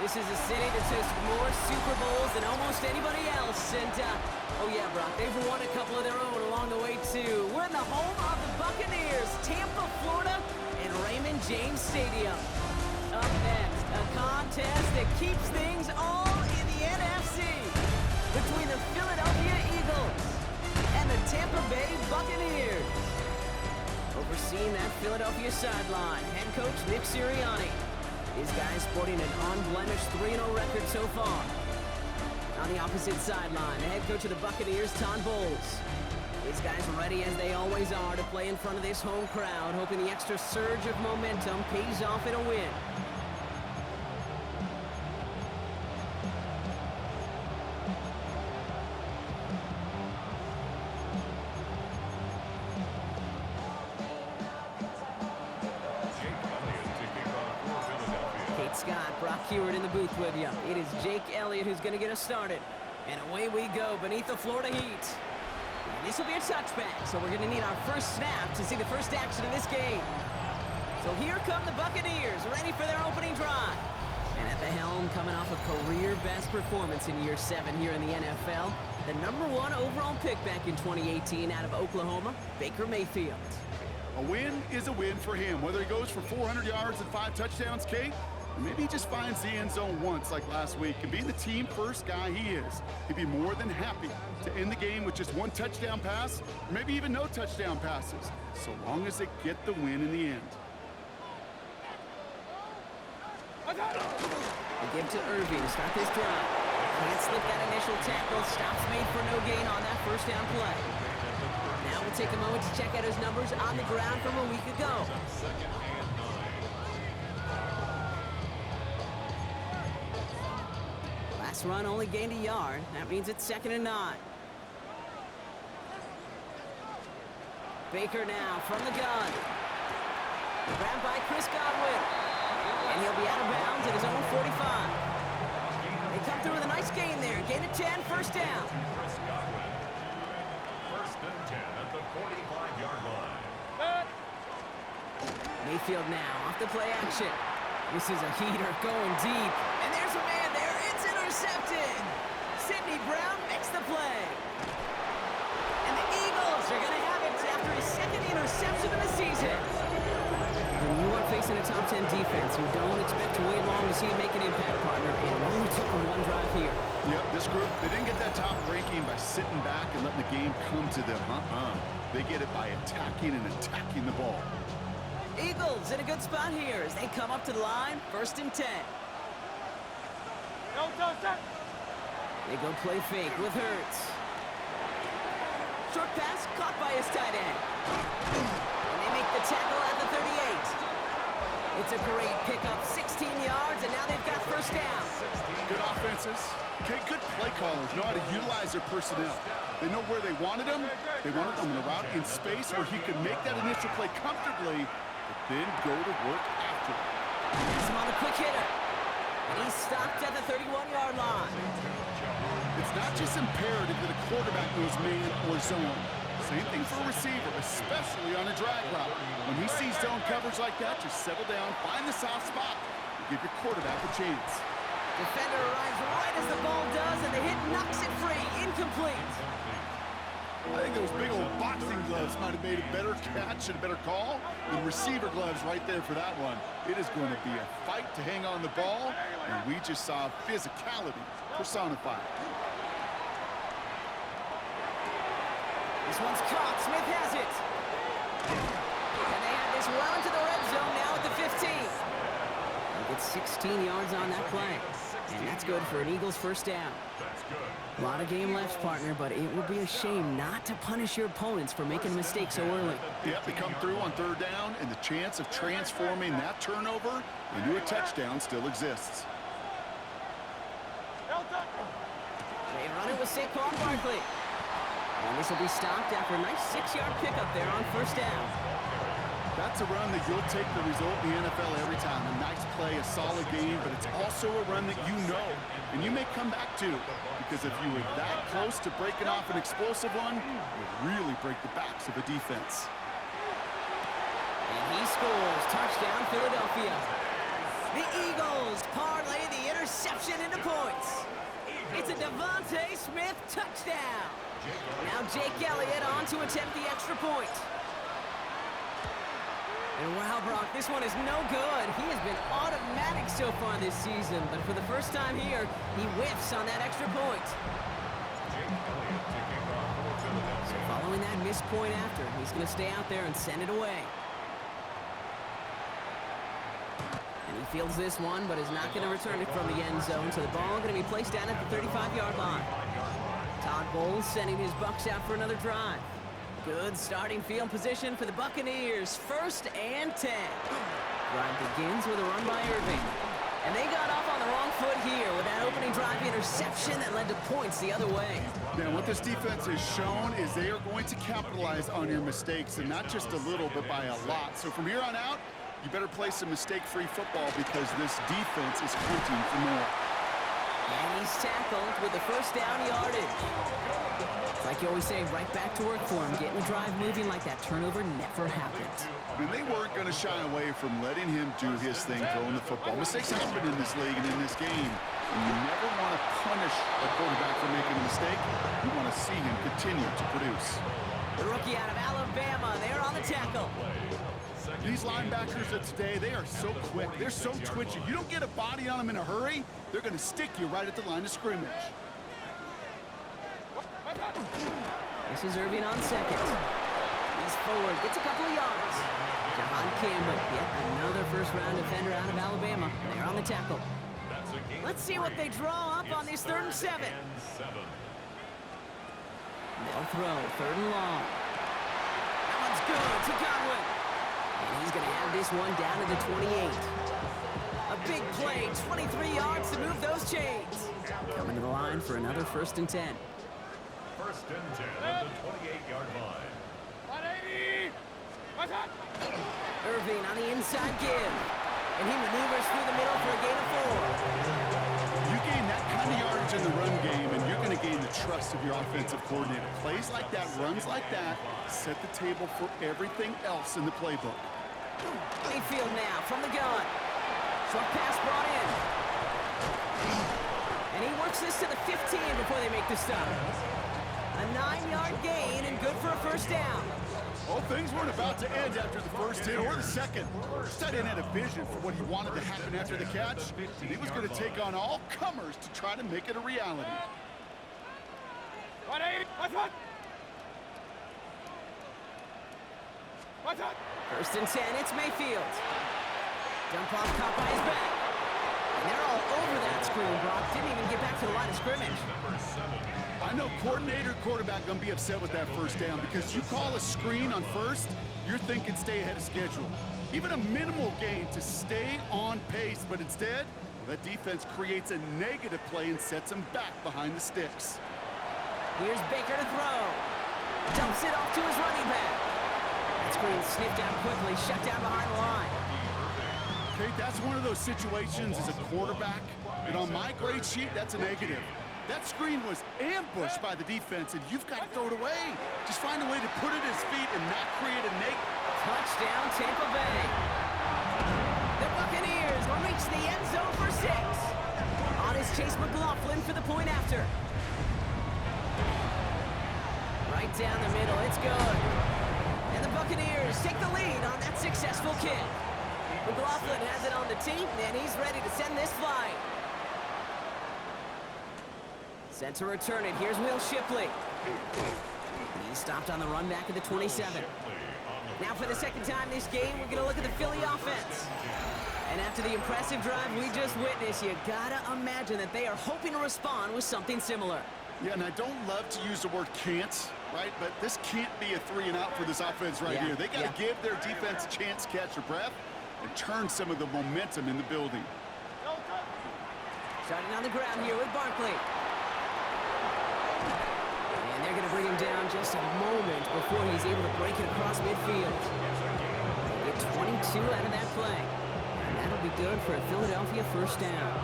This is a city that's hosted more Super Bowls than almost anybody else. And, oh yeah, Brock, they've won a couple of their own along the way, too. We're in the home of the Buccaneers, Tampa, Florida, and Raymond James Stadium. Up next, a contest that keeps things all in the NFC between the Philadelphia Eagles and the Tampa Bay Buccaneers. Overseeing that Philadelphia sideline, head coach Nick Sirianni. These guys sporting an unblemished 3-0 record so far. On the opposite sideline, the head coach of the Buccaneers, Todd Bowles. These guys are ready as they always are to play in front of this home crowd, hoping the extra surge of momentum pays off in a win. Stewart in the booth with you. It is Jake Elliott who's going to get us started. And away we go beneath the Florida heat. And this will be a touchback, so we're going to need our first snap to see the first action of this game. So here come the Buccaneers, ready for their opening drive. And at the helm, coming off a career-best performance in Year 7 here in the NFL, the #1 overall pick back in 2018 out of Oklahoma, Baker Mayfield. A win is a win for him, whether he goes for 400 yards and 5 touchdowns, Kate, or maybe he just finds the end zone once like last week. And being the team first guy he is, he'd be more than happy to end the game with just 1 touchdown pass, or maybe even no touchdown passes, so long as they get the win in the end. They give to Irving to start this drive. Can't slip that initial tackle. Stops made for no gain on that first down play. Now we'll take a moment to check out his numbers on the ground from a week ago. Last run only gained a yard. That means it's 2nd and 9. Baker now from the gun. Grabbed by Chris Godwin. And he'll be out of bounds at his own 45. They come through with a nice gain there. Gain of 10, first down. Chris Godwin. 1st and 10 at the 45-yard line. Mayfield now off the play action. This is a heater going deep. And there's a man there. It's intercepted. Sidney Brown makes the play. And the Eagles are going to have it after his 2nd interception of the season. When you are facing a top 10 defense, you don't expect to wait long to see him make an impact, partner. And it only took him 1 drive here. Yep, this group, they didn't get that top ranking by sitting back and letting the game come to them. They get it by attacking and attacking the ball. Eagles in a good spot here as they come up to the line, 1st and 10. They go play fake with Hurts. Short pass caught by his tight end. And they make the tackle at the 38. It's a great pickup, 16 yards, and now they've got first down. Good offenses. Okay, good play callers know how to utilize their personnel. They know where they wanted them. They wanted them in a route in space where he could make that initial play comfortably, but then go to work after it. He's him on a quick hitter. And he's stopped at the 31-yard line. It's not just imperative that a quarterback knows man or zone. Same thing for a receiver, especially on a drag route. When he sees zone coverage like that, just settle down, find the soft spot, and give your quarterback a chance. Defender arrives right as the ball does, and the hit knocks it free. Incomplete. I think those big old boxing gloves might have made a better catch and a better call than receiver gloves right there for that one. It is going to be a fight to hang on the ball, and we just saw physicality personified. This one's caught. Smith has it. And they have this well into the red zone now at the 15. They get 16 yards on that play. And that's good for an Eagles first down. A lot of game left, partner, but it would be a shame not to punish your opponents for making a mistake so early. Yep, they come through on 3rd down, and the chance of transforming that turnover into a touchdown still exists. They run it with Saquon Barkley. And this will be stopped after a nice 6-yard pickup there on first down. That's a run that you'll take the result in the NFL every time. A nice play, a solid game, but it's also a run that you know, and you may come back to, because if you were that close to breaking off an explosive one, it would really break the backs of a defense. And he scores. Touchdown, Philadelphia. The Eagles parlay the the points. It's a Devontae Smith touchdown. Now Jake Elliott on to attempt the extra point. And wow, Brock, this one is no good. He has been automatic so far this season, but for the first time here, he whiffs on that extra point. So following that missed point after, he's going to stay out there and send it away. And he fields this one, but is not going to return it from the end zone, so the ball going to be placed down at the 35-yard line. Todd Bowles sending his Bucs out for another drive. Good starting field position for the Buccaneers. 1st and 10. Drive begins with a run by Irving. And they got off on the wrong foot here with that opening drive interception that led to points the other way. Man, what this defense has shown is they are going to capitalize on your mistakes, and not just a little, but by a lot. So from here on out, you better play some mistake-free football because this defense is hunting for more. And he's tackled with the first down yardage. Like you always say, right back to work for him. Getting the drive moving like that turnover never happened. I mean, they weren't going to shy away from letting him do his thing throwing the football. Mistakes happen in this league and in this game. And you never want to punish a quarterback for making a mistake. You want to see him continue to produce. The rookie out of Alabama, they're on the tackle. These linebackers of today, they are so quick. They're so twitchy. You don't get a body on them in a hurry, they're going to stick you right at the line of scrimmage. This is Irving on second. He's forward, gets a couple of yards. Jahan Campbell, yet another first-round defender out of Alabama. They're on the tackle. Let's see what they draw up on this 3rd and 7. They'll throw, 3rd and long. That one's good to Godwin. And he's going to have this one down to the 28. A big play, 23 yards to move those chains. Coming to the line for another 1st and 10. 1st and 10 at the 28-yard line. 180. Irving on the inside give. And he maneuvers through the middle for a gain of 4. You gain that kind of yardage in the run game, and you're going to gain the trust of your offensive coordinator. Plays like that, runs like that, set the table for everything else in the playbook. Mayfield now from the gun. Short pass brought in. And he works this to the 15 before they make the stop. A 9-yard gain and good for a 1st down. Well, things weren't about to end after the first hit or the second. Tight end had a vision for what he wanted to happen after the catch, and he was going to take on all comers to try to make it a reality. 1st and 10, it's Mayfield. Dump off caught by his back. And they're all over that screen, Brock. Didn't even get back to the line of scrimmage. I know coordinator, quarterback going to be upset with that 1st down because you call a screen on 1st, you're thinking stay ahead of schedule. Even a minimal gain to stay on pace, but instead, that defense creates a negative play and sets him back behind the sticks. Here's Baker to throw. Dumps it off to his running back. That screen sniffed out quickly, shut down behind the line. Okay, that's one of those situations as a quarterback, and on my grade sheet, that's a negative. That screen was ambushed by the defense, and you've got to throw it away. Just find a way to put it at his feet and not create a negative. Touchdown, Tampa Bay. The Buccaneers will reach the end zone for 6. On is Chase McLaughlin for the point after. Right down the middle, it's good. And the Buccaneers take the lead on that successful kick. McLaughlin has it on the tee, and he's ready to send this flying. Set to return it. Here's Will Shipley. He's stopped on the run back at the 27. Now for the 2nd time this game, we're going to look at the Philly offense. And after the impressive drive we just witnessed, you got to imagine that they are hoping to respond with something similar. Yeah, and I don't love to use the word can't, right? But this can't be a 3-and-out for this offense right here. They got to give their defense a chance to catch their breath and turn some of the momentum in the building. Starting on the ground here with Barkley. And they're going to bring him down just a moment before he's able to break it across midfield. Get 22 out of that play. And that'll be good for a Philadelphia 1st down.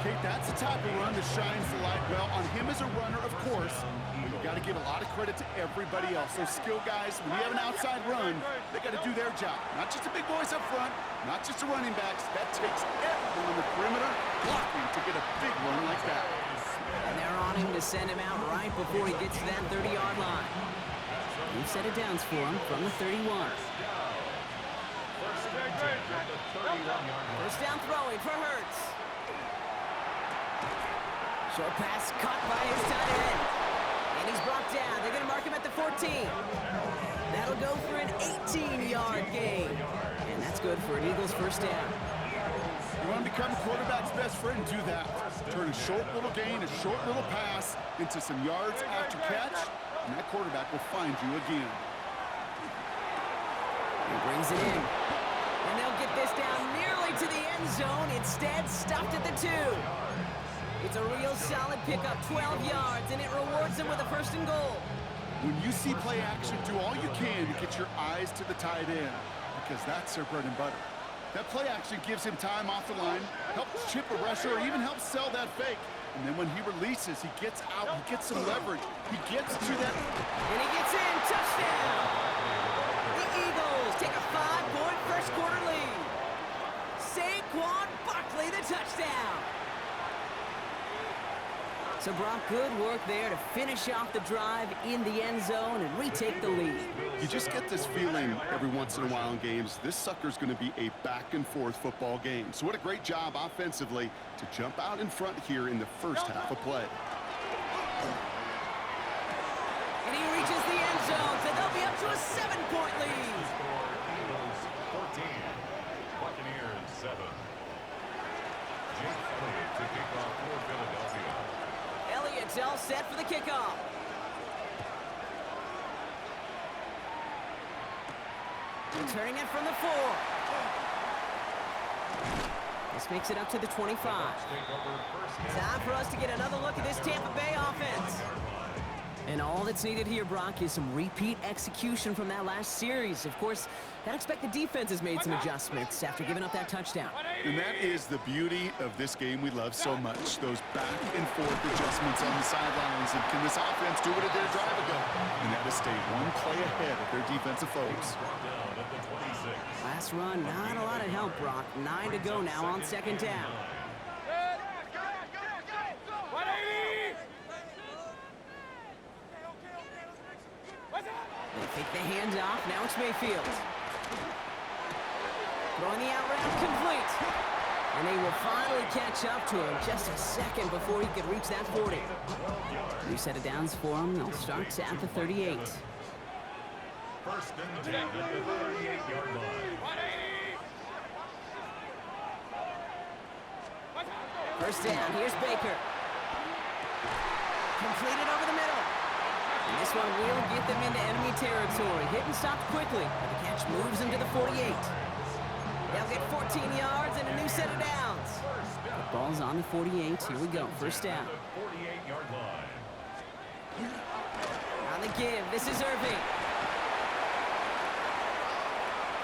Okay, that's the type of run that shines the light well on him as a runner, of course. But you got to give a lot of credit to everybody else. Those skill guys, when you have an outside run, they got to do their job. Not just the big boys up front, not just the running backs. That takes everyone on the perimeter blocking to get get a big run like that. And they're on him to send him out right before he gets to that 30-yard line. We've set it downs for him from the 31. First down throwing for Hurts. Short pass caught by his tight end. And he's brought down. They're going to mark him at the 14. That'll go for an 18-yard gain. And that's good for an Eagles first down. You want to become a quarterback's best friend, do that. Turn a short little gain, a short little pass into some yards after catch, and that quarterback will find you again. He brings it in. And they'll get this down nearly to the end zone. Instead, stopped at the 2. It's a real solid pickup, 12 yards, and it rewards them with a first and goal. When you see play action, do all you can to get your eyes to the tight end, because that's their bread and butter. That play action gives him time off the line, helps chip a rusher, or even helps sell that fake. And then when he releases, he gets out, he gets some leverage. He gets to that. And he gets in, touchdown! The Eagles take a 5-point first quarter lead. Saquon Barkley, the touchdown. So, Brock, good work there to finish off the drive in the end zone and retake the lead. You just get this feeling every once in a while in games, this sucker's going to be a back-and-forth football game. So what a great job offensively to jump out in front here in the first half of play. And he reaches the end zone, so they'll be up to a 7-point lead. Eagles 14, Buccaneers 7. Jake Elliott to kick off for Philadelphia. Elliott's all set for the kickoff. Returning it from the 4. This makes it up to the 25. Time for us to get another look at this Tampa Bay offense. And all that's needed here, Brock, is some repeat execution from that last series. Of course, I expect the defense has made some adjustments after giving up that touchdown. And that is the beauty of this game we love so much, those back-and-forth adjustments on the sidelines. And can this offense do what it did a drive ago? And that is stay one play ahead of their defensive foes. Last run, not a lot of help, Brock. 9 to go now on second down. They take the hand off. Now it's Mayfield. Throwing the out route complete. And they will finally catch up to him just a second before he could reach that 40. New set of downs for him. They'll start at the 38. First and 10 at the 38-yard line. First down. Here's Baker. Completed over the middle. And this one will get them into enemy territory. Hit and stop quickly. But the catch moves them to the 48. They'll get 14 yards and a new set of downs. The ball's on the 48. Here we go. First down. 48-yard line. On the give. This is Irving.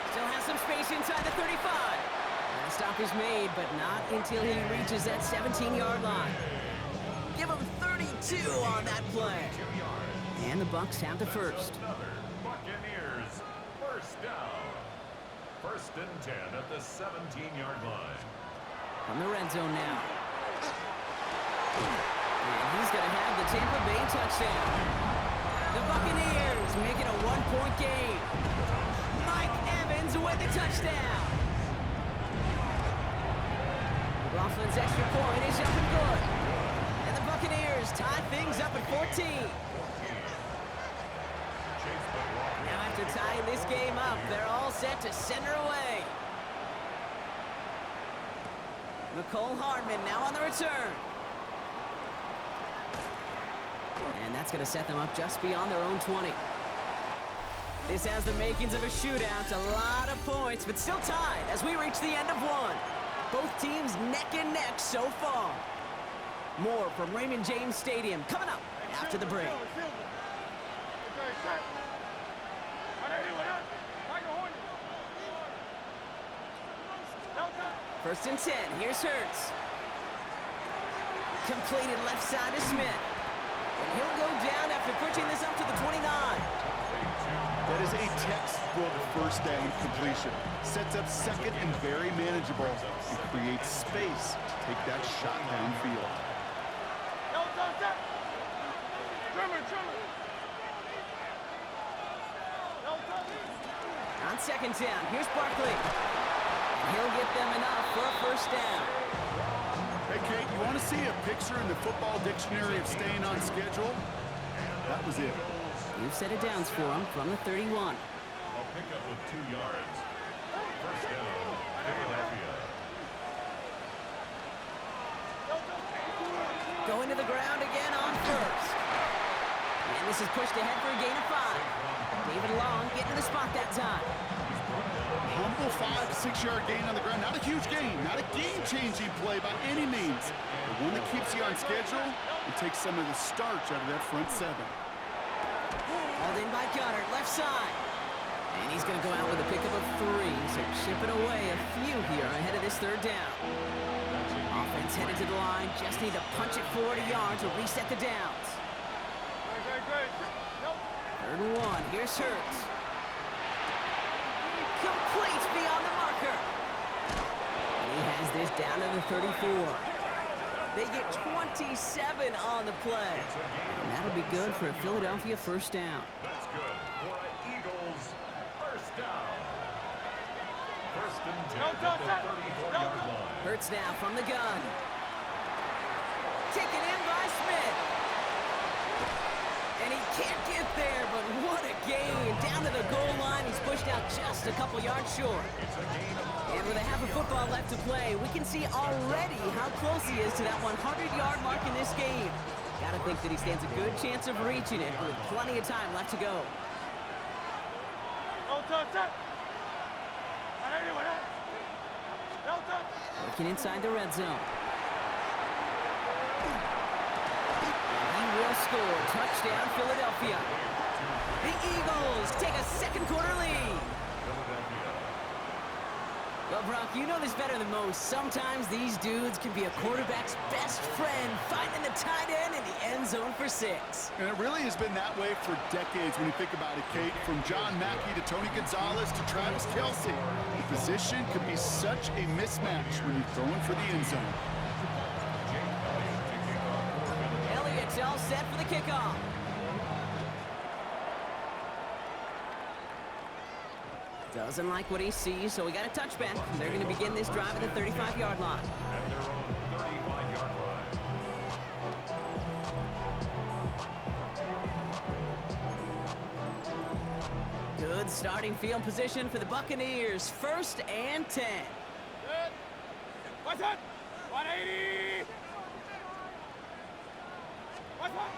Still has some space inside the 35. And the stop is made, but not until he reaches that 17-yard line. Give him 32 on that play. And the Bucs have the first. Buccaneers, first down. First and 10 at the 17-yard line. From the red zone now. And he's going to have the Tampa Bay touchdown. The Buccaneers make it a 1-point game. Mike Evans with the touchdown. Laughlin's extra point is up and good. And the Buccaneers tie things up at 14. Now after tying this game up, they're all set to send her away. Nicole Hardman now on the return. And that's going to set them up just beyond their own 20. This has the makings of a shootout, a lot of points, but still tied as we reach the end of one. Both teams neck and neck so far. More from Raymond James Stadium coming up after the break. First and 10, here's Hurts. Completed left side to Smith. And he'll go down after pushing this up to the 29. That is a textbook first down completion. Sets up second and very manageable and creates space to take that shot downfield. On second down, here's Barkley. And he'll get them enough for a first down. Hey, Kate, you want to see a picture in the football dictionary of staying on schedule? That was it. You've set it downs for him from the 31. A pickup with 2 yards. First down, Philadelphia. Going to the ground again on first. And this is pushed ahead for a gain of 5. David Long getting to the spot that time. Humble 5 to 6 yard gain on the ground. Not a huge gain, not a game-changing play by any means. But one that keeps you on schedule and takes some of the starch out of that front 7. Hauled in by Goddard, left side. And he's going to go out with a pickup of 3. So chipping away a few here ahead of this third down. Offense headed to the line. Just need to punch it 40 yards to reset the downs. Third and 1. Here's Hurts. Complete beyond the marker. And he has this down to the 34. They get 27 on the play. And that'll be good for a Philadelphia first down. That's good for an Eagles first down. First and 10 at the 34-yard line. Hurts now from the gun. Taken in by Smith. And he can't get there, but what a gain. Down to the goal line. He's pushed out just a couple yards short. And with a half of football left to play, we can see already how close he is to that 100-yard mark in this game. Gotta think that he stands a good chance of reaching it with plenty of time left to go. Working inside the red zone. And he will score. Touchdown, Philadelphia. The Eagles take a second quarter lead. Well, Brock, you know this better than most. Sometimes these dudes can be a quarterback's best friend, finding the tight end in the end zone for 6. And it really has been that way for decades when you think about it, Kate. From John Mackey to Tony Gonzalez to Travis Kelce. The position can be such a mismatch when you're throwing for the end zone. Elliott's all set for the kickoff. Doesn't like what he sees, so we got a touchback. They're going to begin this drive at the 35-yard line. At their own 35-yard line. Good starting field position for the Buccaneers. First and 10. What's up? 180. What's up?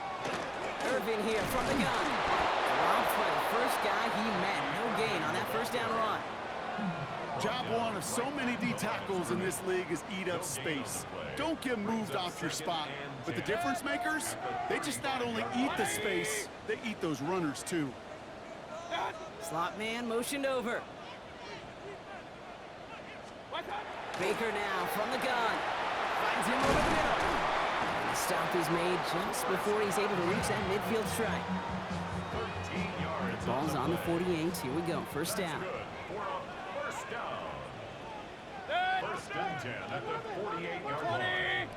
Irvin here from the gun. Dropped for the first guy he met. No gain on that first down run. Job one of so many D tackles in this league is eat up space. Don't get moved off your spot. But the difference makers, they just not only eat the space, they eat those runners too. Slot man motioned over. Baker now from the gun. Finds him over the middle. And the stop is made just before he's able to reach that midfield strike. 13 yards. Ball's on the 48. Here we go. First down. Good for a first down. First and 10 at the 48-yard line.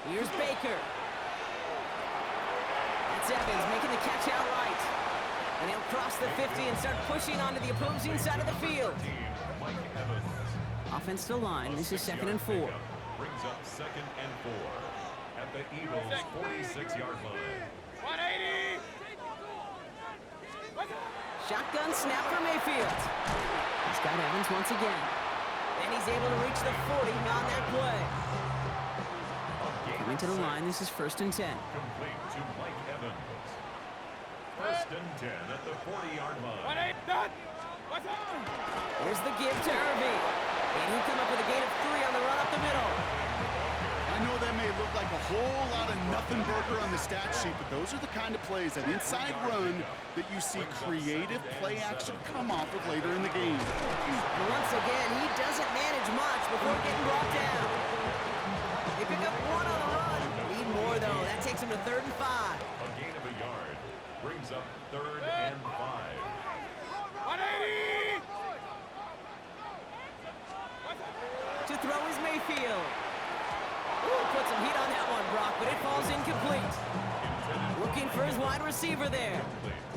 Here's Baker. That's Evans making the catch outright. And he'll cross the 50 and start pushing onto the opposing side of the field. Mike Evans. Offense to line. This is 2nd and 4. Brings up 2nd and 4 at the Eagles' 46-yard line. 180. Shotgun snap for Mayfield. He's got Evans once again. And he's able to reach the 40 on that play. Coming to the line, this is 1st and 10. Complete to Mike Evans. First and 10 at the 40-yard line. 180. What's up? Here's the give to Irving. And he'll come up with a gain of 3 on the run up the middle. I know that may look like a whole lot of nothing burger on the stat sheet, but those are the kind of plays, that inside run, that you see creative play action come off of later in the game. And once again, he doesn't manage much before getting brought down. They pick up 1 on the run. Need more, though. That takes him to 3rd and 5. A gain of a yard. Brings up 3rd and 5. 180! To throw is Mayfield. Ooh, put some heat on that one, Brock, but it falls incomplete. Looking for his wide receiver there.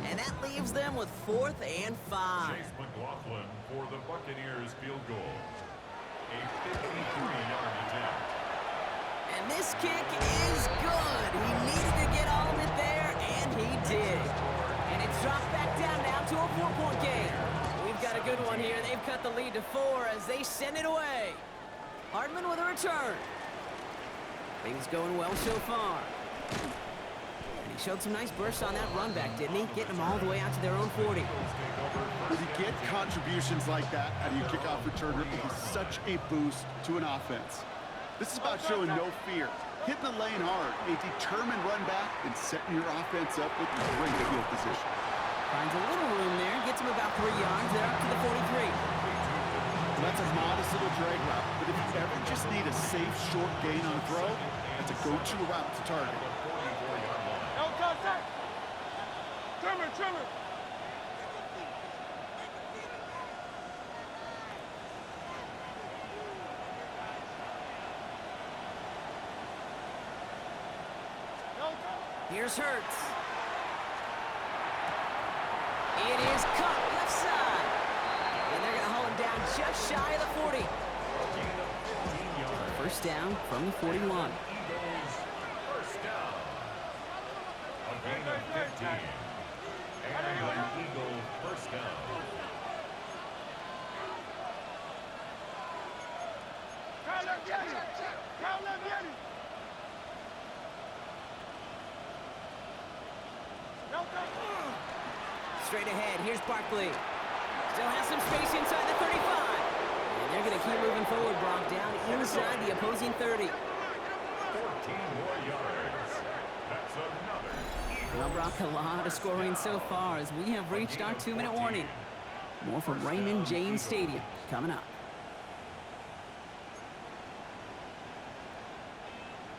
And that leaves them with 4th and 5. Chase McLaughlin for the Buccaneers field goal. A 53-yard attempt. And this kick is good. He needed to get all of it there, and he did. And it's dropped back down now to a 4-point game. We've got a good one here. They've cut the lead to 4 as they send it away. Hardman with a return. Things going well so far. And he showed some nice bursts on that run back, didn't he? Getting them all the way out to their own 40. When you get contributions like that out of your kickoff returner, it is such a boost to an offense. This is about showing no fear, hitting the lane hard, a determined run back, and setting your offense up with great field position. Finds a little room there, gets him about 3 yards. They're up to the 43. That's a modest little drag route, but if you ever just need a safe, short gain on a throw, that's a go-to route to target. No contact! Trimmer! Here's Hurts. It is cut left side. And they're going to haul him down just shy of the 40. First down from the 41. Eagles, first down. A gain of 15. And an Eagle first down. Straight ahead, here's Barkley. Still has some space inside the 35. And they're going to keep moving forward, Brock, down inside the opposing 30. 14 more yards. That's another Eagle. Well, Brock, a lot of scoring so far as we have reached our 2-minute warning. More from Raymond James Stadium coming up.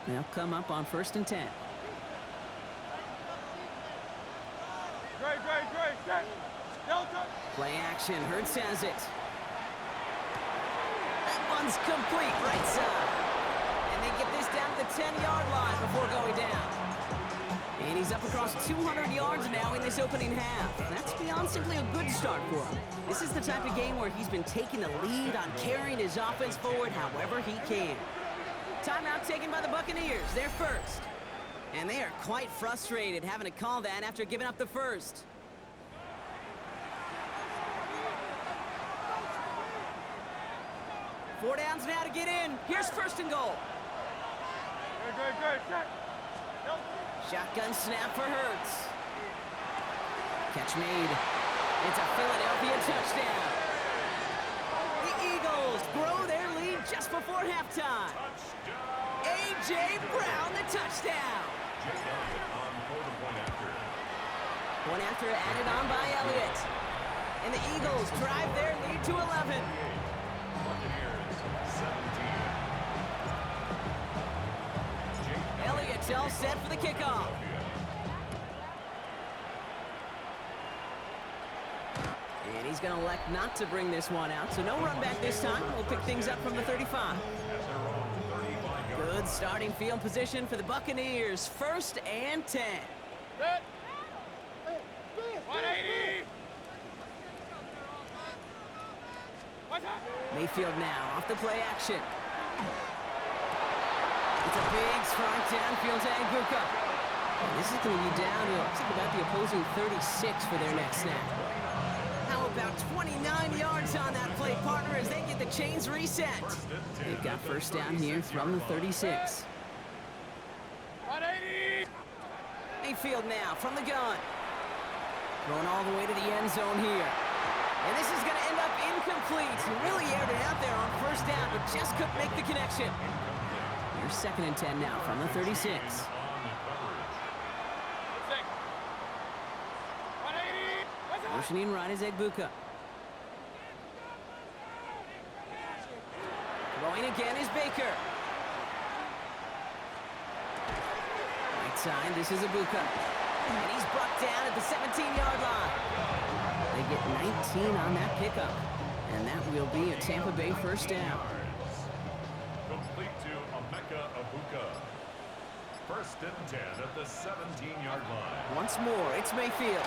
They'll come up on 1st and 10. Great. Delta. Play action. Hurts has it. That one's complete right side. And they get this down to the 10-yard line before going down. And he's up across 200 yards now in this opening half. That's beyond simply a good start for him. This is the type of game where he's been taking the lead on carrying his offense forward however he can. Timeout taken by the Buccaneers. They're first. And they are quite frustrated having to call that after giving up the first. Four downs now to get in. Here's 1st and goal. Great. Shotgun snap for Hurts. Catch made. It's a Philadelphia touchdown. The Eagles grow their lead just before halftime. A.J. Brown, the touchdown. Point after added on by Elliott. And the Eagles drive their lead to 11. Buccaneers, 17. Elliott's all set for the kickoff. And he's going to elect not to bring this one out, so no run back this time. We'll pick things up from the 35. Good starting field position for the Buccaneers. 1st and 10. 180! Mayfield now off the play action. It's a big strike downfield to Aguka. This is going to be down to about the opposing 36 for their next snap. How about 29 yards on that play, partner, as they get the chains reset. They've got first down here from the 36. 180! Mayfield now from the gun. Going all the way to the end zone here. And this is going to end up incomplete. He really aired it out there on 1st down, but just couldn't make the connection. Here's 2nd and 10 now from the 36. 180! Motioning right is Egbuka. Throwing again is Baker. Right side, this is Egbuka. And he's brought down at the 17-yard line. They get 19 on that pickup. And that will be a Tampa Bay first down. Complete to Emeka Abuka. First and 10 at the 17-yard line. Once more, it's Mayfield.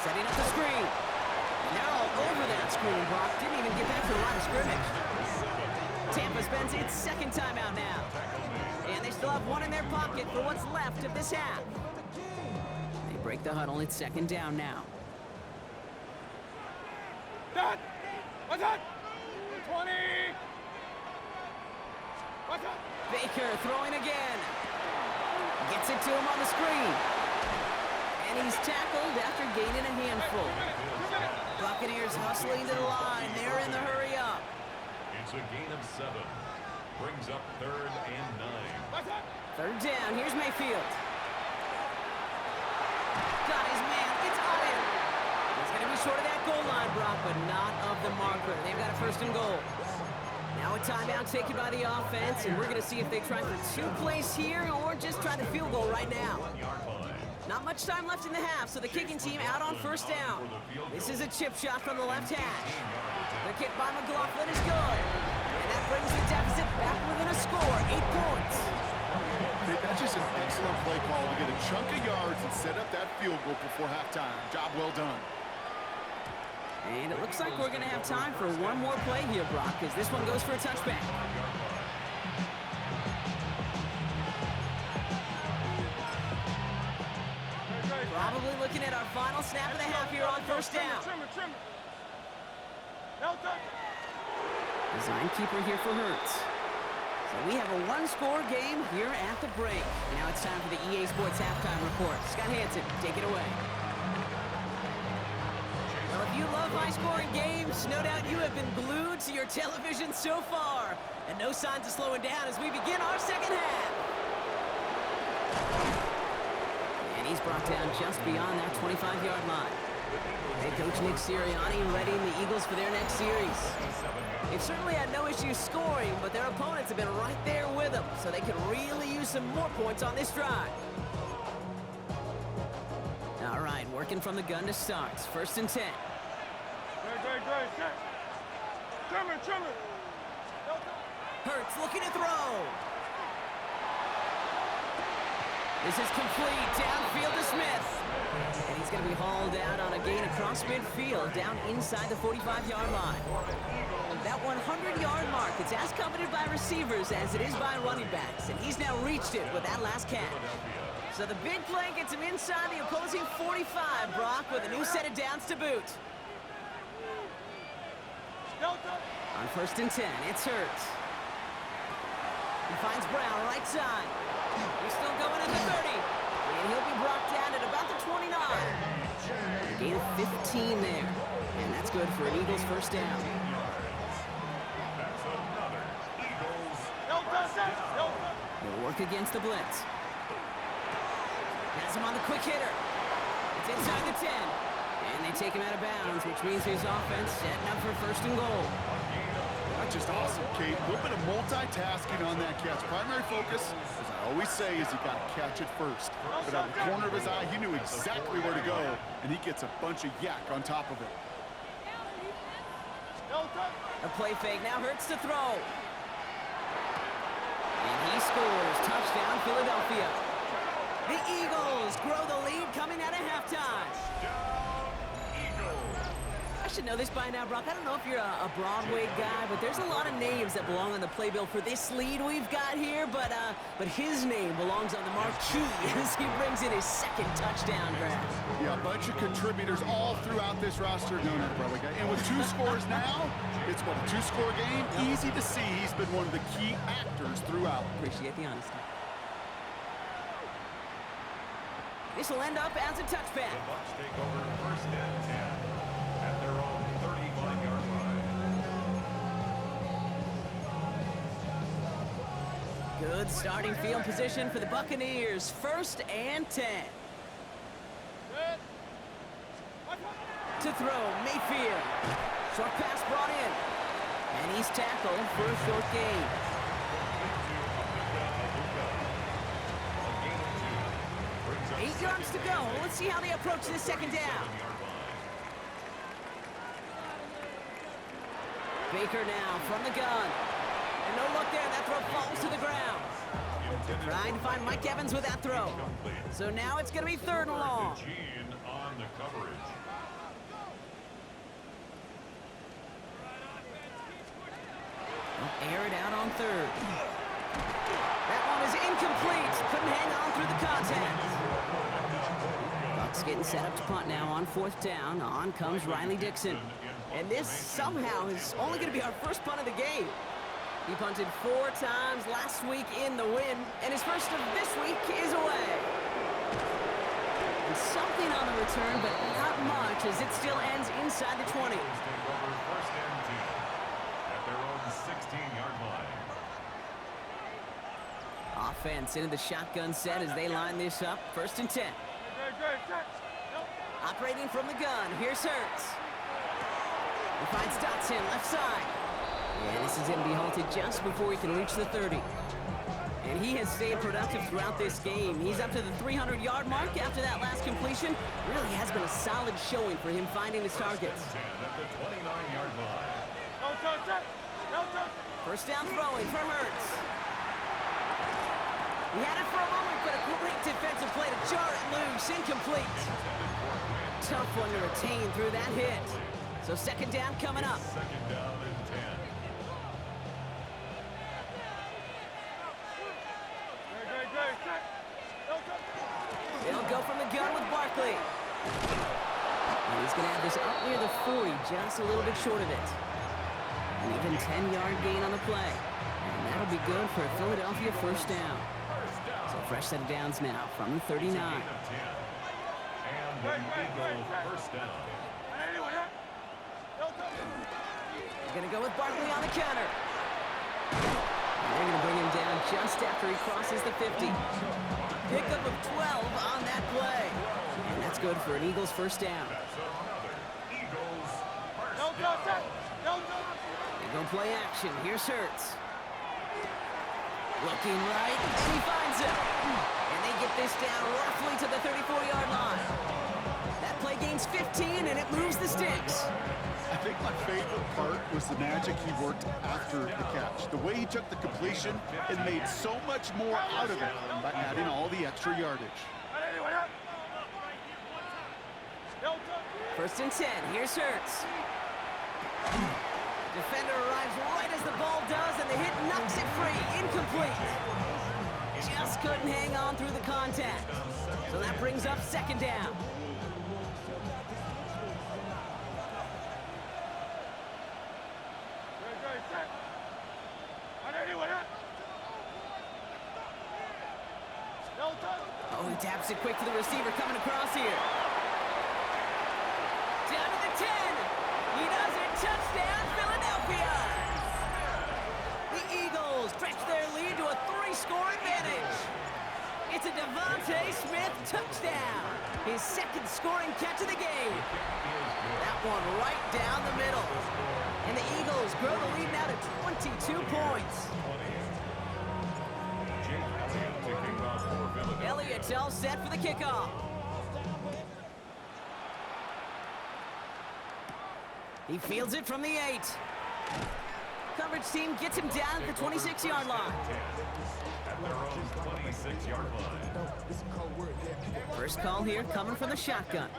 Setting up the screen. And they're all over that screen, Brock. Didn't even get back to the line of scrimmage. Tampa spends its second timeout now. And they still have one in their pocket for what's left of this half. They break the huddle. It's second down now. Done. What's that? 20. What's that? Baker throwing again. Gets it to him on the screen. And he's tackled after gaining a handful. Buccaneers hustling to the line. They're in the hurry up. It's a gain of 7. Brings up 3rd and 9. What's that? Third down. Here's Mayfield. Got his man. It's on him. He's going to be short of that goal line, Brock, but not of the marker. They've got a first and goal. Now a timeout taken by the offense, and we're going to see if they try for 2 plays here or just try the field goal right now. Not much time left in the half, so the kicking team out on first down. This is a chip shot from the left hash. The kick by McLaughlin is good. And that brings the deficit back within a score, 8 points. That's just an excellent play call to get a chunk of yards and set up that field goal before halftime. Job well done. And it looks like we're going to have time for one more play here, Brock, because this one goes for a touchback. Probably looking at our final snap of the half here on first down. Trim. No touch. Design keeper here for Hurts. So we have a one-score game here at the break. Now it's time for the EA Sports halftime report. Scott Hansen, take it away. Well, if you love high-scoring games, no doubt you have been glued to your television so far. And no signs of slowing down as we begin our second half. And he's brought down just beyond that 25-yard line. Head coach Nick Sirianni readying the Eagles for their next series. They've certainly had no issues scoring, but their opponents have been right there with them, so they could really use some more points on this drive. All right, working from the gun to start. First and 10. Great. Trim it. No touch. Hurts looking to throw. This is complete. Downfield to Smith. And he's going to be hauled out on a gain across midfield, down inside the 45-yard line. That 100-yard mark, it's as coveted by receivers as it is by running backs. And he's now reached it with that last catch. So the big play gets him inside the opposing 45, Brock, with a new set of downs to boot. No touch. On first and 10, it's Hurts. He finds Brown right side. He's still going at the 30. And he'll be brought down at about the 29. A gain of 15 there. And that's good for an Eagles first down. That's another Eagles. No touch. They'll work against the blitz. Has him on the quick hitter. It's inside the 10. And they take him out of bounds, which means his offense setting up for first and goal. That's just awesome, Kate. A little bit of multitasking on that catch. Primary focus, as I always say, is you got to catch it first. But out of the corner of his eye, he knew exactly where to go, and he gets a bunch of yak on top of it. No touch. A play fake now Hurts to throw. And he scores. Touchdown, Philadelphia. The Eagles grow the lead coming out of halftime. I should know this by now, Brock. I don't know if you're a Broadway guy, but there's a lot of names that belong on the playbill for this lead we've got here, but his name belongs on the marquee as he brings in his second touchdown grab. Yeah, a bunch of contributors all throughout this roster. No, not a Broadway guy. And with 2 scores now, it's what, a 2-score game? Easy to see he's been one of the key actors throughout. Appreciate the honesty. This will end up as a touchback. The Bucs take over first and 10 at their own 35-yard line. Good starting field position for the Buccaneers. First and 10. Good. To throw, Mayfield. Short pass brought in. And he's tackled for a short gain. 8 yards to go. Let's see how they approach this second down. Baker now from the gun. And no look there. That throw falls to the ground. Trying to find Mike Evans with that throw. So now it's going to be 3rd and long. On the coverage. Air it out on 3rd. That one is incomplete. Couldn't hang on through the contact. Bucks getting set up to punt now on 4th down. On comes Riley Dixon. And this somehow is only going to be our first punt of the game. He punted 4 times last week in the win, and his first of this week is away. And something on the return, but not much, as it still ends inside the 20. First and 10 at their own 16-yard line. Offense into the shotgun set as they line this up. 1st and 10. Operating from the gun, here's Hurts. He finds Dotson left side. Yeah, this is going to be halted just before he can reach the 30. And he has stayed productive throughout this game. He's up to the 300-yard mark after that last completion. Really has been a solid showing for him finding his targets. At the 29-yard line. 1st down throwing for Hurts. He had it for a moment, but a great defensive play to jar it loose. Incomplete. Tough one to retain through that hit. So 2nd down coming up. 2nd down and 10. They'll go from the gun with Barkley. And he's going to have this up near the 40, just a little bit short of it. An even 10-yard gain on the play. And that'll be good for a Philadelphia 1st down. So fresh set of downs now from the 39. And an Eagle 1st down. They're going to go with Barkley on the counter. And they're going to bring him down just after he crosses the 50. Pickup of 12 on that play. And that's good for an Eagles 1st down. That's another Eagles 1st down. They go play action. Here's Hurts. Looking right, and he finds him. And they get this down roughly to the 34-yard line. That play gains 15, and it moves the sticks. I think my favorite part was the magic he worked after the catch. The way he took the completion and made so much more out of it by adding all the extra yardage. 1st and 10. Here's Hurts. Defender arrives right as the ball does, and the hit knocks it free. Incomplete. Just couldn't hang on through the contact. So that brings up 2nd down. Oh, he taps it quick to the receiver coming across here. Down to the 10. He does it. Touchdown, Philadelphia. The Eagles stretch their lead to a 3-score advantage. It's a Devontae Smith touchdown. His 2nd scoring catch of the game. That one right down the middle. And the Eagles grow the lead now to 22 points. Elliott's all set for the kickoff. He fields it from the 8. Coverage team gets him down at the 26-yard line. At their own 26-yard line. First call here coming from the shotgun.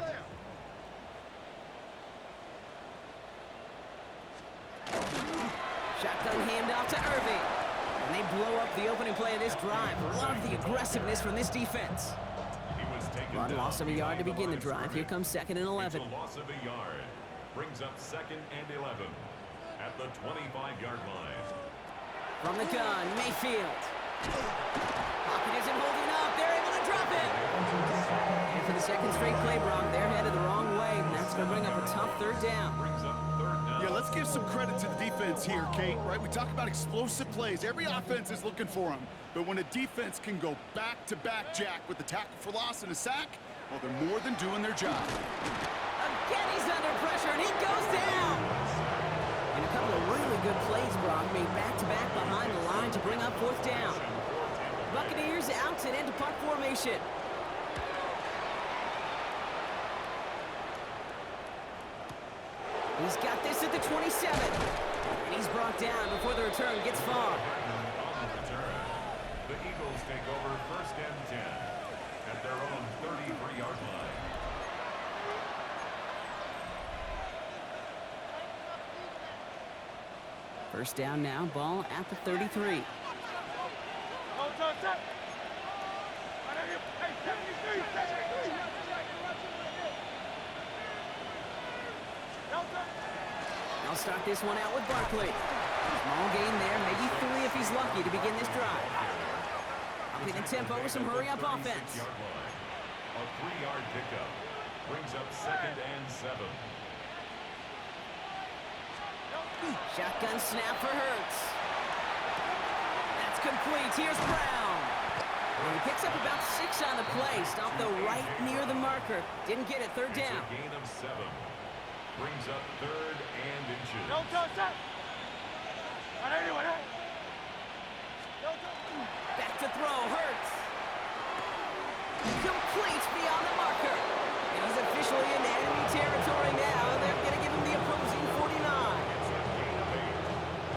Shotgun handoff to Irving. And they blow up the opening play of this drive. Love the aggressiveness from this defense. Run loss of a yard to begin the drive. Here comes 2nd and 11. It's a loss of a yard. Brings up 2nd and 11 at the 25-yard line. From the gun, Mayfield. Pocket isn't holding up. They're able to drop it. And for the 2nd straight play, Brock, they're headed the wrong way. And that's going to bring up a tough 3rd down. Brings up 3rd down. Yeah, let's give some credit to the defense here, Kate, right? We talk about explosive plays. Every offense is looking for them. But when a defense can go back-to-back, Jack, with a tackle for loss and a sack, well, they're more than doing their job. Again, he's under pressure, and he goes down. And a couple of really good plays, Brock, made back-to-back behind the line to bring up 4th down. Buccaneers out and into punt formation. He's got this at the 27. And he's brought down before the return gets far. On the return, the Eagles take over 1st and 10 at their own 33-yard line. First down now, ball at the 33. I'll start this one out with Barkley. Small gain there, maybe 3 if he's lucky to begin this drive. Upping the tempo with some hurry-up offense. A 3-yard pickup brings up 2nd and 7. Shotgun snap for Hurts. That's complete. Here's Brown. And he picks up about 6 on the play. Stopped though right near the marker. Didn't get it. 3rd down. It's a gain of 7. Brings up 3rd and inches. Back to throw. Hurts. Complete beyond the marker. And he's officially in enemy territory now. They're going to give him the opposing 49.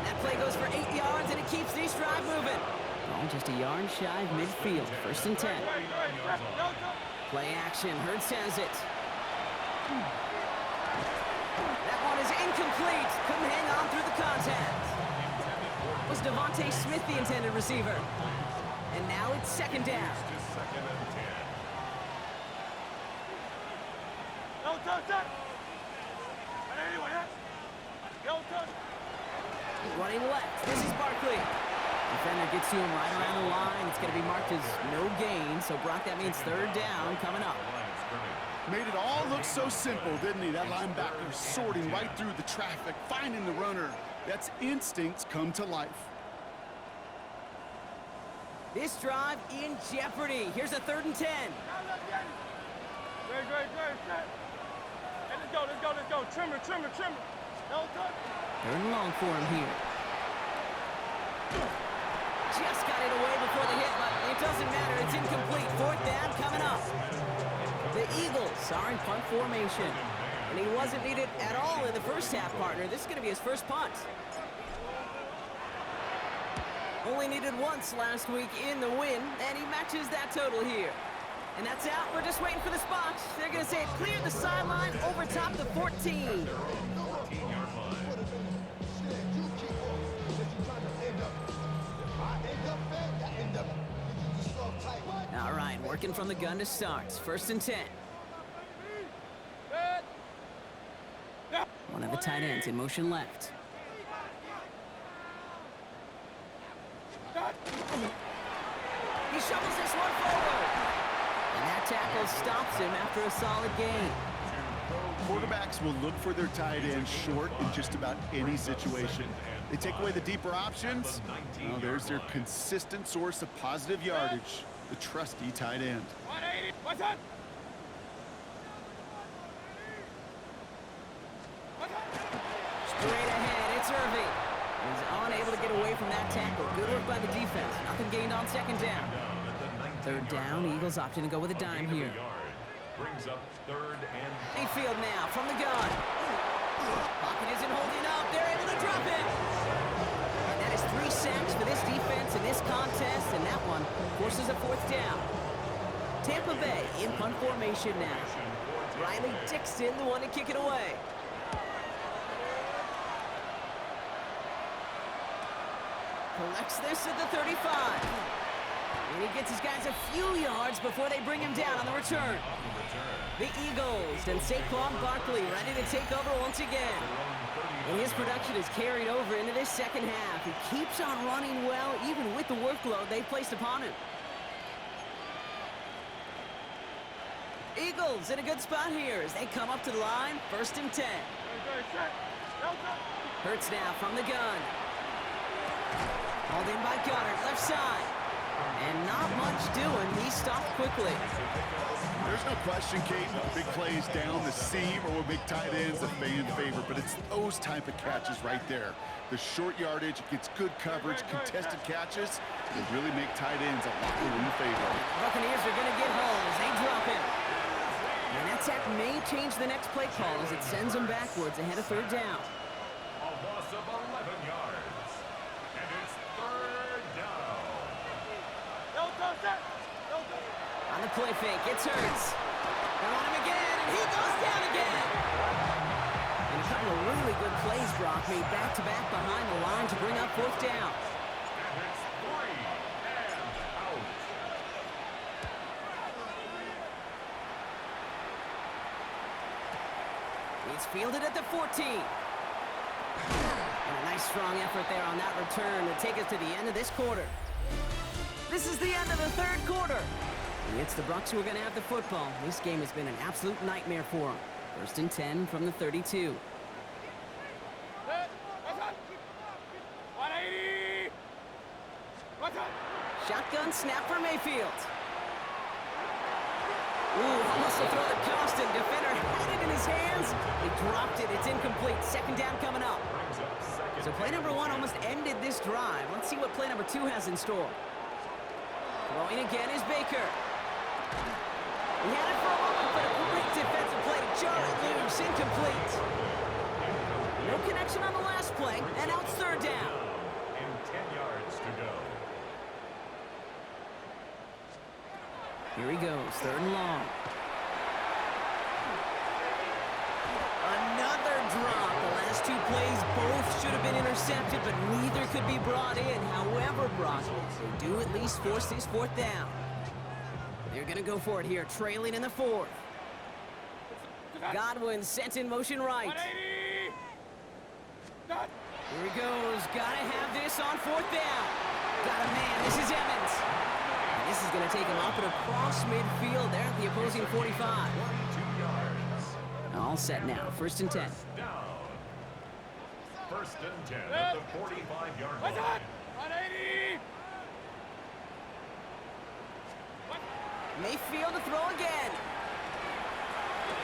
That play goes for 8 yards, and it keeps this drive moving. Ball just a yard shy of midfield. 1st and 10. Play action. Hurts has it. That one is incomplete. Couldn't hang on through the contact. Was Devontae Smith the intended receiver? And now it's 2nd down. Just 2nd and 10. Running left. This is Barkley. Defender gets to him right around the line. It's going to be marked as no gain. So, Brock, that means 3rd down coming up. Made it all look so simple, didn't he? That linebacker sorting right through the traffic, finding the runner. That's instincts come to life. This drive in jeopardy. Here's a 3rd and 10. Great. Hey, let's go. Trimmer. 3rd and long for him here. Just got it away before the hit, but it doesn't matter. It's incomplete. 4th down coming up. The Eagles are in punt formation. And he wasn't needed at all in the first half, partner. This is going to be his first punt. Only needed once last week in the win, and he matches that total here. And that's out. We're just waiting for the spot. They're going to say it cleared the sideline over top the 14. All right, working from the gun to start. 1st and 10. One of the tight ends in motion left. He shovels this one forward. And that tackle stops him after a solid gain. Quarterbacks will look for their tight end short in just about any situation. They take away the deeper options. Well, there's their consistent source of positive yardage, the trusty tight end. 180. What's that? Straight ahead, it's Irving. He's unable to get away from that tackle. Good work by the defense. Nothing gained on 2nd down. 3rd down, Eagles opting to go with a dime here. Brings up 3rd and Mayfield now from the gun. Pocket isn't holding up. They're able to drop it. And that is 3 sacks for this defense in this contest, and that one forces a 4th down. Tampa Bay in punt formation now. Riley Dixon, the one to kick it away. Collects this at the 35. And he gets his guys a few yards before they bring him down on the return. The Eagles and Saquon Barkley ready to take over once again. And his production is carried over into this 2nd half. He keeps on running well, even with the workload they've placed upon him. Eagles in a good spot here as they come up to the line. 1st and 10. Hurts now from the gun. Hauled in by Gunner, left side. And not much doing. He stopped quickly. There's no question, Kate, big plays down the seam or with big tight ends a fan favorite, but it's those type of catches right there. The short yardage, gets good coverage, contested catches, they really make tight ends a lot more in favor. Buccaneers are going to get home as they drop him. And that sack may change the next play call as it sends them backwards ahead of third down. A loss of 11 yards. And it's third down. On the play fake, it's Hurts. They're on him again, and he goes down again. And a couple of really good plays, Brock, made back-to-back behind the line to bring up fourth down. And it's 3 and out. It's fielded at the 14. And a nice strong effort there on that return to take us to the end of this quarter. This is the end of the third quarter. And it's the Bucs who are going to have the football. This game has been an absolute nightmare for them. First and 10 from the 32. 180. Shotgun snap for Mayfield. Ooh, almost a throw that cost him. Defender had it in his hands. He dropped it. It's incomplete. Second down coming up. So play number 1 almost ended this drive. Let's see what play number 2 has in store. Throwing again is Baker. He had it for a moment, but a great defensive play to jar it loose. Incomplete. No connection on the last play, and now it's third down. And 10 yards to go. Here he goes, third and long. Another drop. The last 2 plays both should have been intercepted, but neither could be brought in. However, Brock, they do at least force this fourth down. They're going to go for it here, trailing in the 4th. Godwin sent in motion right. 180. Here he goes. Got to have this on fourth down. Got a man. This is Evans. And this is going to take him up and across midfield there at the opposing 45. 22 yards. All set now. First and 10. Down. First and 10 at the 45-yard line. 180. Mayfield to throw again.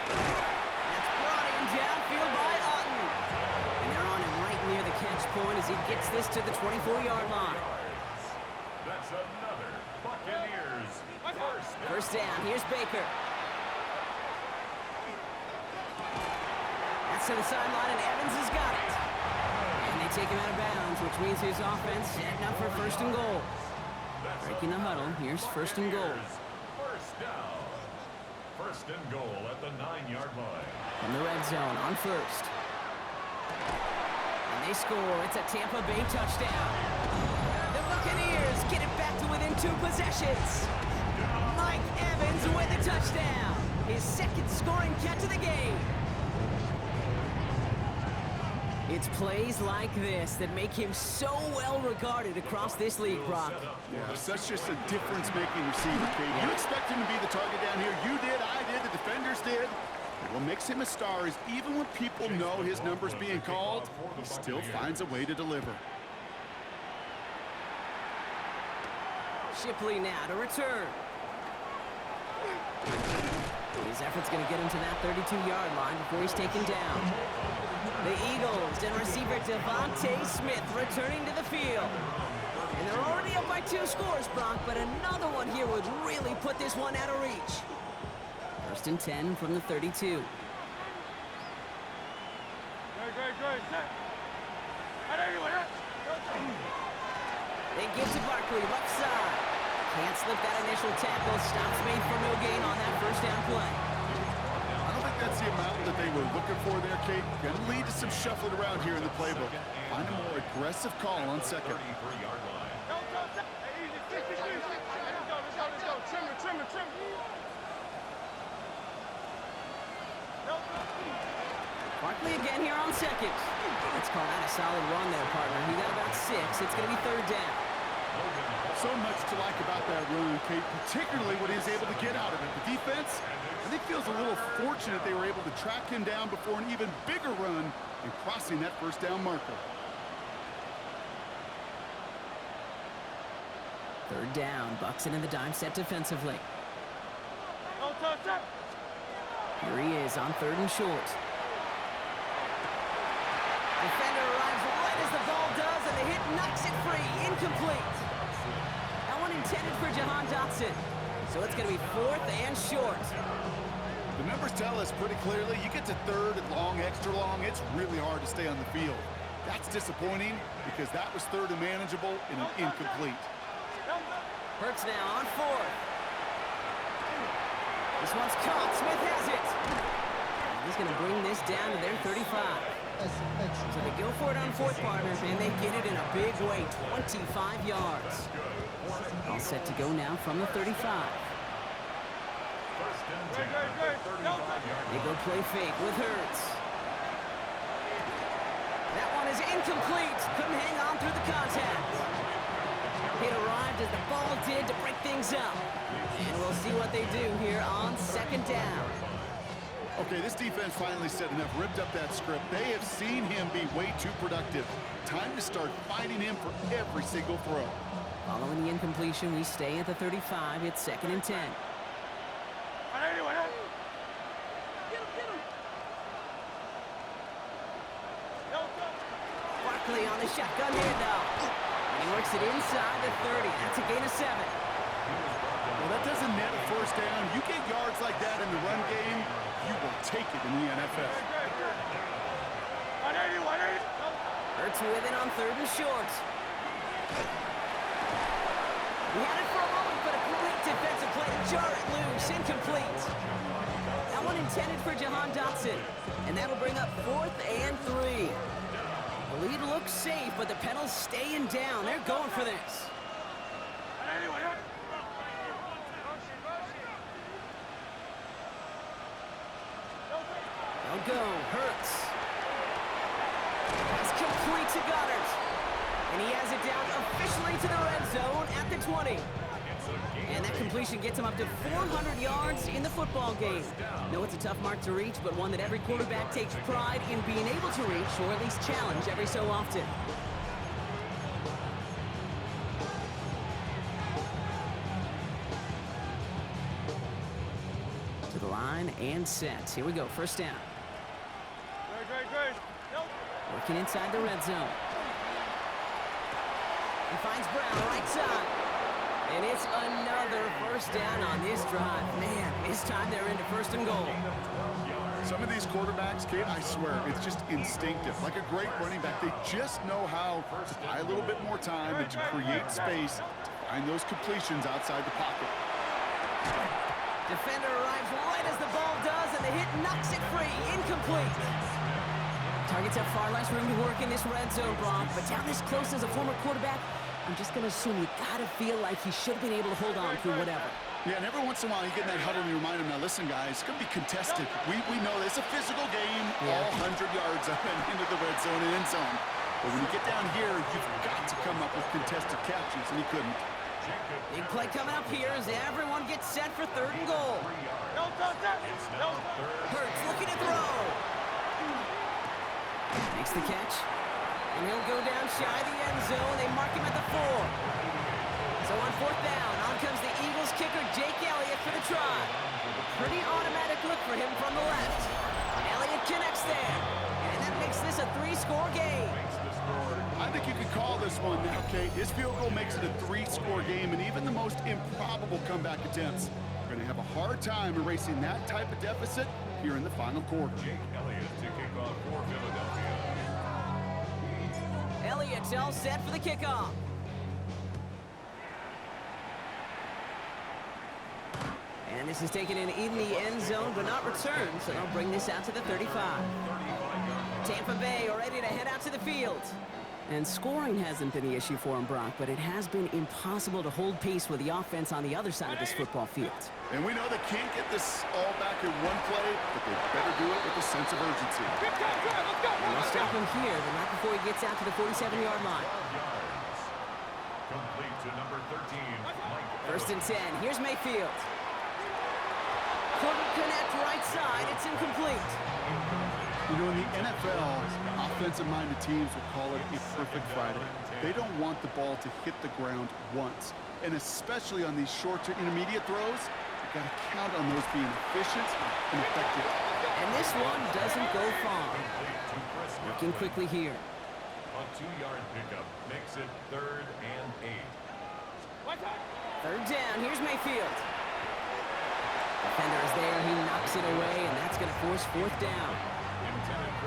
That's brought in downfield by Otten. And they're on him right near the catch point as he gets this to the 24-yard line. That's another Buccaneers first down. First down. Here's Baker. That's to the sideline, and Evans has got it. And they take him out of bounds, which means his offense setting up for first and goal. Breaking the huddle. Here's first and goal. First down. First and goal at the 9-yard line. From the red zone on first. And they score. It's a Tampa Bay touchdown. The Buccaneers get it back to within 2 possessions. Mike Evans with a touchdown. His second scoring catch of the game. It's plays like this that make him so well regarded across this league, Brock. Yeah, such just a difference-making receiver, Kate. You expect him to be the target down here. You did, I did, the defenders did. What makes him a star is even when people know his number's being called, he still finds a way to deliver. Shipley now to return. His effort's going to get him to that 32-yard line before he's taken down. The Eagles and receiver Devontae Smith returning to the field. And they're already up by 2 scores, Brock, but another one here would really put this one out of reach. First and 10 from the 32. Great. They give to Barkley, left side. Can't slip that initial tackle. Stops made for no gain on that first down play. I don't think that's the amount that they were looking for there, Kate. Going to lead to some shuffling around here in the playbook. Find a more aggressive call on second. 33-yard line. Trim it. Barkley again here on second. Let's call that a solid run there, partner. He got about 6. It's going to be third down. So much to like about that run, Kate, particularly what he was able to get out of it. The defense, I think, feels a little fortunate they were able to track him down before an even bigger run and crossing that first down marker. Third down. Bucks into the dime set defensively. Here he is on third and short. Defender arrives right as the ball does, and the hit knocks it free. Incomplete. That one intended for Jahan Dotson. So it's going to be fourth and short. The numbers tell us pretty clearly, you get to third and long, extra long, it's really hard to stay on the field. That's disappointing because that was third and manageable and an incomplete. Hurts now on fourth. This one's caught. Smith has it. And he's going to bring this down to their 35. So they go for it on fourth, partners, and they get it in a big way, 25 yards. All set to go now from the 35. They go play fake with Hurts. That one is incomplete. Couldn't hang on through the contact. It arrived as the ball did to break things up. And we'll see what they do here on second down. Okay, this defense finally said enough, ripped up that script. They have seen him be way too productive. Time to start fighting him for every single throw. Following the incompletion, we stay at the 35. It's 2nd and 10. Barkley on the shotgun handoff. And he works it inside the 30. That's a gain of 7. Well, that doesn't net a first down. You get yards like that in the run game, you will take it in the NFL. Hurts with it on 3rd and short. We had it for a moment, but a great defensive play to jar it loose. Incomplete. That one intended for Jahan Dotson. And that'll bring up 4th and 3. The lead looks safe, but the Penals staying down. They're going for this. They'll go. Hurts. It's complete to Goddard. And he has it down officially to the red zone at the 20. And that completion gets him up to 400 yards in the football game. No, it's a tough mark to reach, but one that every quarterback takes pride in being able to reach, or at least challenge every so often. To the line and set. Here we go, first down. Working inside the red zone. He finds Brown, right side. And it's another first down on this drive. Man, this time they're into 1st and goal. Some of these quarterbacks, Kate, I swear, it's just instinctive. Like a great running back, they just know how to buy a little bit more time and to create space to find those completions outside the pocket. Defender arrives right as the ball does, and the hit knocks it free. Incomplete. Targets have far less room to work in this red zone, Brock, but down this close as a former quarterback, I'm just going to assume you got to feel like he should have been able to hold on through whatever. Yeah, and every once in a while you get in that huddle and you remind him, now listen, guys, it's going to be contested. We know it's a physical game, all 100 yards up and into the red zone and end zone. But when you get down here, you've got to come up with contested catches, and he couldn't. Big play coming up here as everyone gets set for 3rd and goal. Hurts looking to throw. Makes the catch. And he'll go down shy of the end zone. They mark him at the 4. So on 4th down, on comes the Eagles kicker, Jake Elliott, for the try. Pretty automatic look for him from the left. Elliott connects there. And that makes this a 3-score game. I think you could call this one now, Kate. His field goal makes it a 3-score game, and even the most improbable comeback attempts are going to have a hard time erasing that type of deficit here in the final quarter. Jake Elliott to kick off for Philadelphia. Elliott's all set for the kickoff. And this is taken in the end zone, but not returned, so they'll bring this out to the 35. Tampa Bay are ready to head out to the field. And scoring hasn't been the issue for him, Brock, but it has been impossible to hold pace with the offense on the other side of this football field. And we know they can't get this all back in one play, but they better do it with a sense of urgency. And they'll stop him here, but not before he gets out to the 47-yard line. Complete to number 13, Mike. 1st and 10. Here's Mayfield. Couldn't connect right side. It's incomplete. You know, in the NFL, offensive-minded teams will call it a perfect Friday. They don't want the ball to hit the ground once. And especially on these short to intermediate throws, you've got to count on those being efficient and effective. And this one doesn't go far. Working quickly here. A 2-yard pickup makes it 3rd and 8. 3rd down. Here's Mayfield. Defender is there. He knocks it away, and that's going to force fourth down.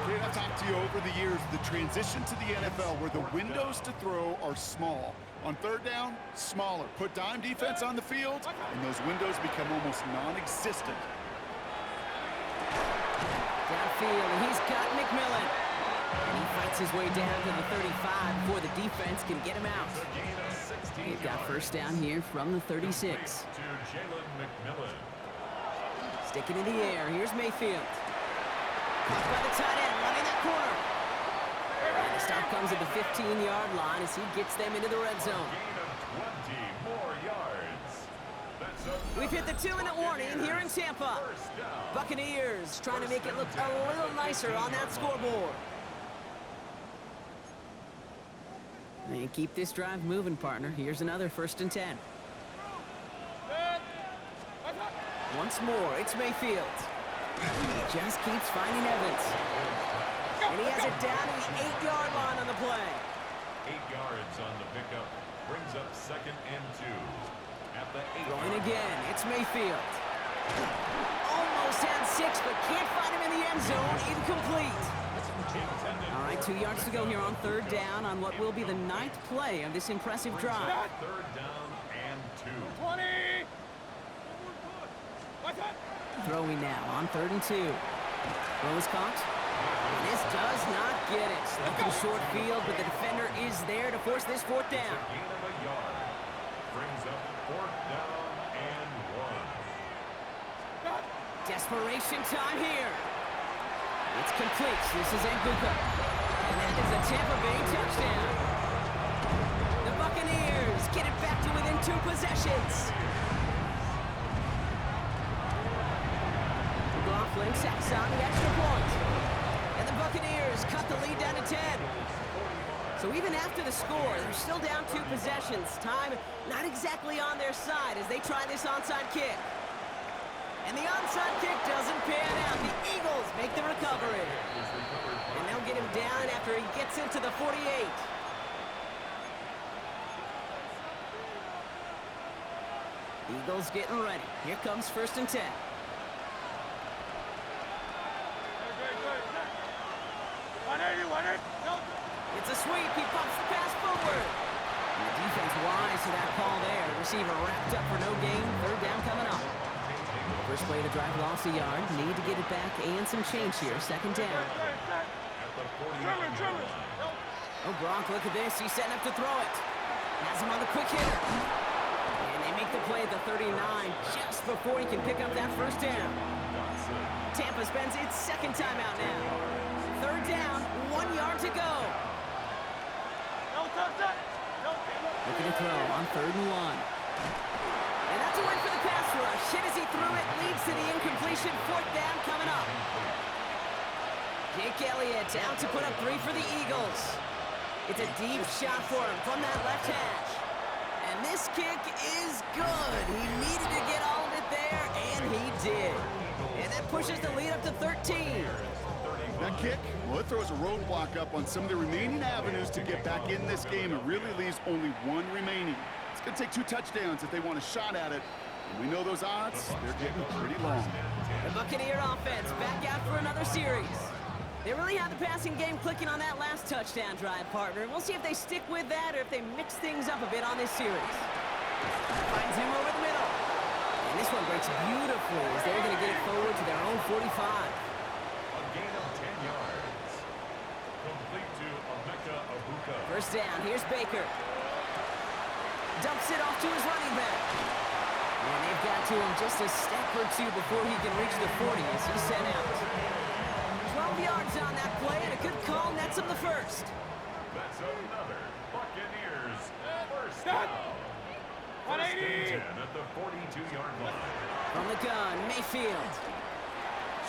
Kate, I've talked to you over the years, the transition to the NFL where the windows to throw are small. On third down, smaller. Put dime defense on the field, and those windows become almost non-existent. Downfield, and he's got McMillan. And he fights his way down to the 35 before the defense can get him out. They've got first down here from the 36. Sticking in the air, here's Mayfield. Caught by the tight end, running that corner. And the stop comes at the 15-yard line as he gets them into the red zone. We've hit the 2-minute warning here in Tampa. Buccaneers trying to make it look a little nicer on that scoreboard. And keep this drive moving, partner. Here's another 1st and 10. Once more, it's Mayfield. He just keeps finding Evans. And he has it down to the 8-yard line on the play. 8 yards on the pickup. Brings up 2nd and 2. At the 8. Throwing again, it's Mayfield. Almost had 6, but can't find him in the end zone. Incomplete. All right, 2 yards to go here on third down on what will be the 9th play of this impressive drive. 3rd down and 2. 20. Throwing now on 3rd and 2. Throw is caught. And this does not get it. Looking short field, but the defender is there to force this 4th down. Gain of a yard. Brings up 4th down and 1. Desperation time here. It's complete. This is Nguka. And that is a Tampa Bay touchdown. The Buccaneers get it back to within 2 possessions. McLaughlin sacks on the extra point. And the Buccaneers cut the lead down to 10. So even after the score, they're still down 2 possessions. Time not exactly on their side as they try this onside kick. And the onside kick doesn't pan out. The Eagles make the recovery. And they'll get him down after he gets into the 48. Eagles getting ready. Here comes 1st and 10. It's a sweep. He bumps the pass forward. And the defense wise to that call there. Receiver wrapped up for no gain. 3rd down coming up. First play of the drive lost a yard. Need to get it back and some change here. 2nd down. Oh, Gronk, look at this. He's setting up to throw it. Has him on the quick hitter. And they make the play at the 39 just before he can pick up that 1st down. Tampa spends its 2nd timeout now. 3rd down, 1 yard to go. Looking to throw on 3rd and 1. And that's a win for the pass rush. Hit as he threw it, leads to the incompletion. 4th down coming up. Jake Elliott out to put up 3 for the Eagles. It's a deep shot for him from that left hash. And this kick is good. He needed to get all of it there, and he did. And that pushes the lead up to 13. That kick, well, it throws a roadblock up on some of the remaining avenues to get back in this game. It really leaves only 1 remaining. It's going to take 2 touchdowns if they want a shot at it. And we know those odds, they're getting pretty long. The Buccaneer offense back out for another series. They really had the passing game clicking on that last touchdown drive, partner. We'll see if they stick with that or if they mix things up a bit on this series. Finds him over the middle. And this one breaks beautifully as they're going to get it forward to their own 45. A gain of 10 yards. Complete to Emeka Abuka. First down, here's Baker. Dumps it off to his running back. And they've got to him just a step or 2 before he can reach the 40 as he's sent out. 12 yards on that play, and a good call nets him the 1st. That's another Buccaneers 1st down. 180. 10 at the 42-yard line. From the gun, Mayfield.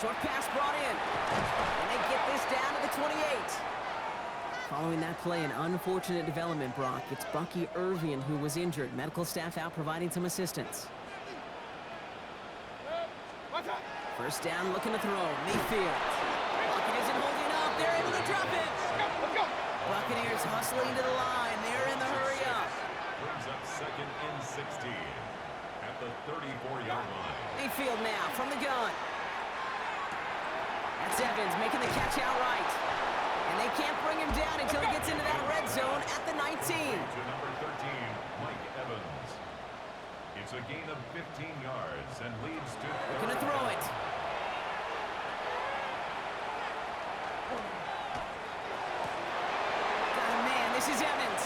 Short pass brought in. And they get this down to the 28. Following that play, an unfortunate development, Brock. It's Bucky Irving who was injured. Medical staff out providing some assistance. First down, looking to throw. Mayfield. Bucket isn't holding up. They're able to drop it. Buccaneers hustling to the line. They're in the hurry up. Brings up 2nd and 16. At the 34-yard line. Mayfield now from the gun. That's Evans making the catch outright. And they can't bring him down until he gets into that red zone at the 19. To number 13, Mike Evans. It's a gain of 15 yards and leads to... They're going to throw it. Oh, man, this is Evans.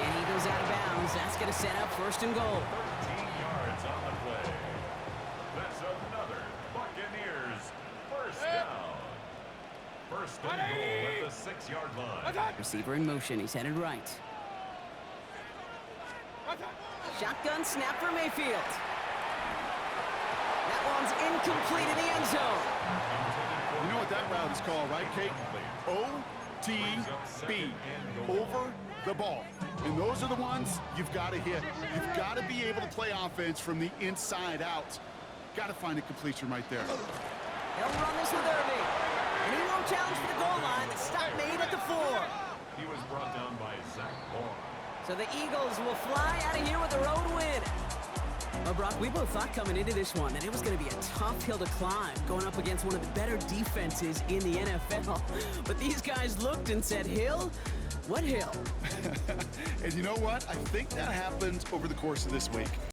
And he goes out of bounds. That's going to set up first and goal. 13 yards on the play. That's another Buccaneers first down. First and goal at the 6-yard line. Receiver in motion. He's headed right. Shotgun snap for Mayfield. That one's incomplete in the end zone. You know what that route is called, right, Kate? OTB, over the ball. And those are the ones you've got to hit. You've got to be able to play offense from the inside out. Got to find a completion right there. They'll run this with Irving. And he won't challenge for the goal line. The stop made at the 4. He was brought down by Zach Moore. So the Eagles will fly out of here with a road win. Well, Brock, we both thought coming into this one that it was going to be a tough hill to climb, going up against one of the better defenses in the NFL. But these guys looked and said, Hill? What hill? And you know what? I think that happened over the course of this week.